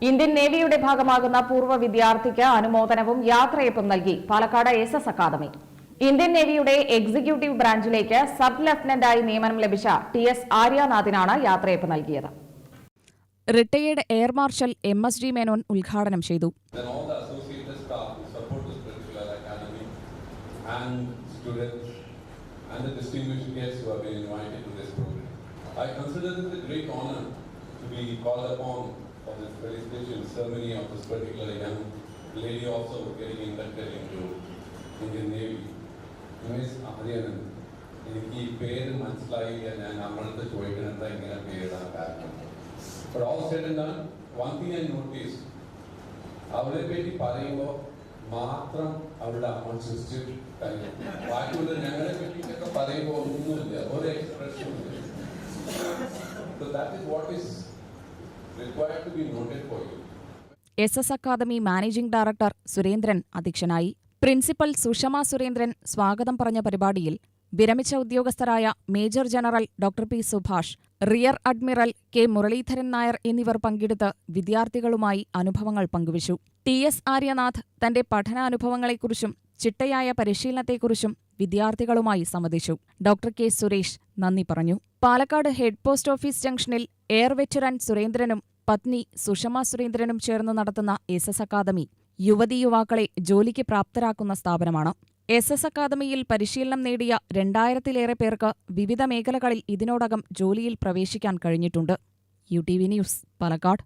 Indian നേവിയുടെ ഭാഗമാകുന്ന പൂർവ്വ വിദ്യാർത്ഥിക്ക് അനുമോദനവും യാത്രയപ്പും നൽകി പാലക്കാട് എസ് അക്കാദമി. ഇന്ത്യൻ നേവിയുടെ എക്സിക്യൂട്ടീവ് ബ്രാഞ്ചിലേക്ക് സബ് ലഫ്റ്റനന്റായി നിയമനം ലഭിച്ച TS ആര്യനാഥിനാണ് യാത്രയപ്പ് നൽകിയത്. Retired air marshal MSG Menon ഉദ്ഘാടനം ചെയ്തു. And the distinguished guests who have been invited to this program. I consider it a great honor to be called upon for this very special ceremony of this particular young lady also getting inducted into Indian Navy. Miss Aryanan, എനിക്ക് ഈ പേര് മനസ്സിലായില്ല, ഞാൻ നമ്മളടുത്ത് ചോദിക്കണത് എങ്ങനെ പേരിടാൻ കാരണം. But all said and done, one thing I noticed, അവളെ പറ്റി പറയുമ്പോൾ മാത്രം അവളുടെ അമ്മ സൃഷ്ടിച്ചു കഴിഞ്ഞു. ബാക്കിയുള്ള ഞങ്ങളെ പറ്റിയൊക്കെ പറയുമ്പോൾ ഒന്നുമില്ല, ഒരു എക്സ്പ്രഷൻ ഇല്ല. So that is what is required to be noted for you. SS academy managing director Surendran അധ്യക്ഷനായി. പ്രിൻസിപ്പൽ സുഷമ സുരേന്ദ്രൻ സ്വാഗതം പറഞ്ഞ പരിപാടിയിൽ വിരമിച്ച ഉദ്യോഗസ്ഥരായ major general doctor P. Subhash, rear admiral K. Muraleedharan Nair എന്നിവർ പങ്കെടുത്ത് വിദ്യാർത്ഥികളുമായി അനുഭവങ്ങൾ പങ്കുവച്ചു. TS ആര്യനാഥ് തന്റെ പഠനാനുഭവങ്ങളെക്കുറിച്ചും ചിട്ടയായ പരിശീലനത്തെക്കുറിച്ചും വിദ്യാർത്ഥികളുമായി സംവദിച്ചു. Doctor K. സുരേഷ് നന്ദി പറഞ്ഞു. പാലക്കാട് ഹെഡ് പോസ്റ്റ് ഓഫീസ് ജംഗ്ഷനിൽ എയർ വെറ്ററൻ സുരേന്ദ്രനും പത്നി സുഷമ സുരേന്ദ്രനും ചേർന്ന് നടത്തുന്ന SS അക്കാദമി യുവതീ യുവാക്കളെ ജോലിക്ക് പ്രാപ്തരാക്കുന്ന സ്ഥാപനമാണ്. SS അക്കാദമിയിൽ പരിശീലനം നേടിയ 2000-ലേറെ പേർക്ക് വിവിധ മേഖലകളിൽ ഇതിനോടകം ജോലിയിൽ പ്രവേശിക്കാൻ കഴിഞ്ഞിട്ടുണ്ട്. UTV news, Palakkad.